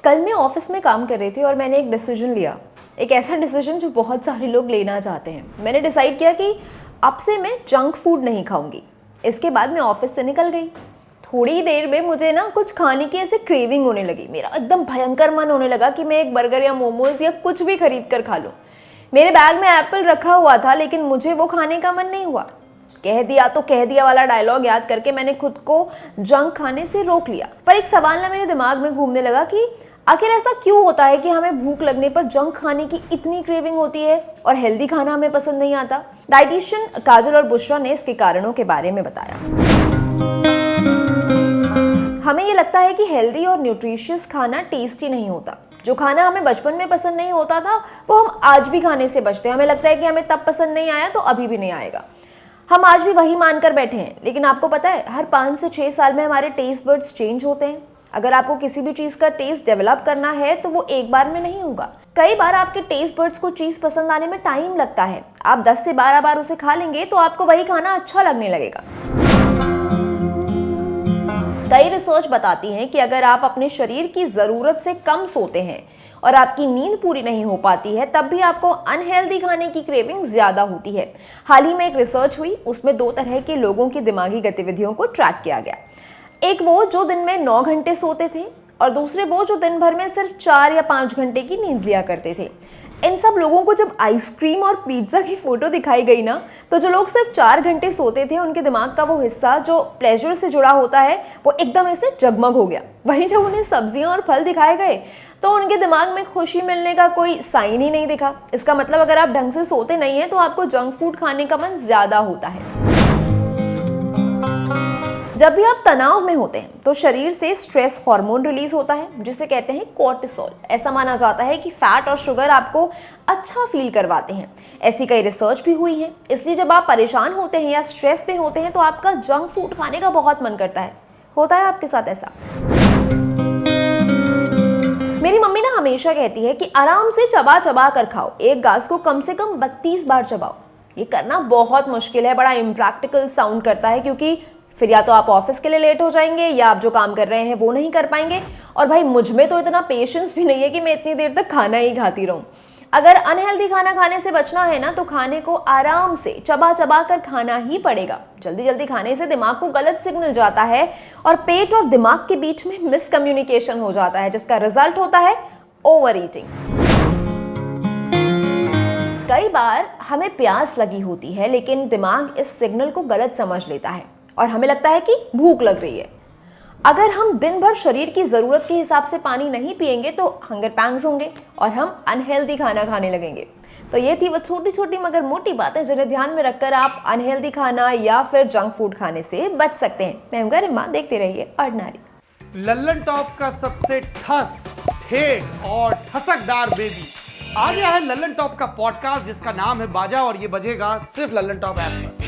कल मैं ऑफिस में काम कर रही थी और मैंने एक डिसीजन लिया, एक ऐसा डिसीजन जो बहुत सारे लोग लेना चाहते हैं। मैंने डिसाइड किया कि अब से मैं जंक फूड नहीं खाऊंगी। इसके बाद मैं ऑफिस से निकल गई। थोड़ी देर में मुझे ना कुछ खाने की ऐसे क्रेविंग होने लगी। मेरा एकदम भयंकर मन होने लगा कि मैं एक बर्गर या मोमोज या कुछ भी खरीद कर खा लूँ। मेरे बैग में एप्पल रखा हुआ था, लेकिन मुझे वो खाने का मन नहीं हुआ। कह दिया तो कह दिया वाला डायलॉग याद करके मैंने खुद को जंक खाने से रोक लिया। पर एक सवाल ना मेरे दिमाग में घूमने लगा कि आखिर ऐसा क्यों होता है कि हमें भूख लगने पर जंक खाने की इतनी क्रेविंग होती है और हेल्दी खाना हमें पसंद नहीं आता। डाइटिशियन काजल और बुशरा ने इसके कारणों के बारे में बताया। हमें ये लगता है कि हेल्दी और न्यूट्रिशियस खाना टेस्टी नहीं होता। जो खाना हमें बचपन में पसंद नहीं होता था वो हम आज भी खाने से बचते हैं। हमें लगता है कि हमें तब पसंद नहीं आया तो अभी भी नहीं आएगा। हम आज भी वही मानकर बैठे हैं। लेकिन आपको पता है, हर 5 से 6 साल में हमारे टेस्ट बड्स चेंज होते हैं। अगर आपको किसी भी चीज़ का टेस्ट डेवलप करना है तो वो एक बार में नहीं होगा। कई बार आपके टेस्ट बड्स को चीज़ पसंद आने में टाइम लगता है। आप 10 से 12 बार उसे खा लेंगे तो आपको वही खाना अच्छा लगने लगेगा। कई रिसर्च बताती हैं कि अगर आप अपने शरीर की ज़रूरत से कम सोते हैं और आपकी नींद पूरी नहीं हो पाती है, तब भी आपको अनहेल्दी खाने की क्रेविंग ज़्यादा होती है। हाल ही में एक रिसर्च हुई, उसमें 2 तरह के लोगों की दिमागी गतिविधियों को ट्रैक किया गया। एक वो जो दिन में 9 घंटे सोते थे और दूसरे वो जो दिन भर में सिर्फ 4 या 5 घंटे की नींद लिया करते थे। इन सब लोगों को जब आइसक्रीम और पिज्ज़ा की फ़ोटो दिखाई गई ना, तो जो लोग सिर्फ 4 घंटे सोते थे उनके दिमाग का वो हिस्सा जो प्लेजर से जुड़ा होता है वो एकदम ऐसे जगमग हो गया। वहीं जब उन्हें सब्जियां और फल दिखाए गए तो उनके दिमाग में खुशी मिलने का कोई साइन ही नहीं दिखा। इसका मतलब अगर आप ढंग से सोते नहीं हैं तो आपको जंक फूड खाने का मन ज़्यादा होता है। जब भी आप तनाव में होते हैं तो शरीर से स्ट्रेस हार्मोन रिलीज होता है जिसे कहते हैं कोर्टिसोल। ऐसा माना जाता है कि फैट और शुगर आपको अच्छा फील करवाते हैं। ऐसी कई रिसर्च भी हुई है। इसलिए जब आप परेशान होते हैं या स्ट्रेस में होते हैं तो आपका जंक फूड खाने का बहुत मन करता है। होता है आपके साथ ऐसा? मेरी मम्मी ना हमेशा कहती है कि आराम से चबा चबा कर खाओ, एक घास को कम से कम 32 बार चबाओ। ये करना बहुत मुश्किल है, बड़ा इम्प्रैक्टिकल साउंड करता है, क्योंकि फिर या तो आप ऑफिस के लिए लेट हो जाएंगे या आप जो काम कर रहे हैं वो नहीं कर पाएंगे। और भाई मुझ में तो इतना पेशेंस भी नहीं है कि मैं इतनी देर तक खाना ही खाती रहूं। अगर अनहेल्दी खाना खाने से बचना है ना तो खाने को आराम से चबा चबा कर खाना ही पड़ेगा। जल्दी जल्दी खाने से दिमाग को गलत सिग्नल जाता है और पेट और दिमाग के बीच में मिसकम्युनिकेशन हो जाता है, जिसका रिजल्ट होता है ओवर ईटिंग। कई बार हमें प्यास लगी होती है लेकिन दिमाग इस सिग्नल को गलत समझ लेता है और हमें लगता है कि भूख लग रही है। अगर हम दिन भर शरीर की ज़रूरत के हिसाब से पानी नहीं पिएंगे तो हंगर पैंग्स होंगे और हम अनहेल्दी खाना खाने लगेंगे। तो ये थी वो छोटी छोटी मगर मोटी बातें जिन्हें ध्यान में रखकर आप अनहेल्दी खाना या फिर जंक फूड खाने से बच सकते हैं। मैं गरिमा, देखते रहिए ऑर्डिनरी। लल्लन टॉप का सबसे ठस, ठेठ और ठसकदार बेबी आ गया है लल्लन टॉप का पॉडकास्ट, जिसका नाम है बाजा, और ये बजेगा सिर्फ लल्लन टॉप ऐप पर।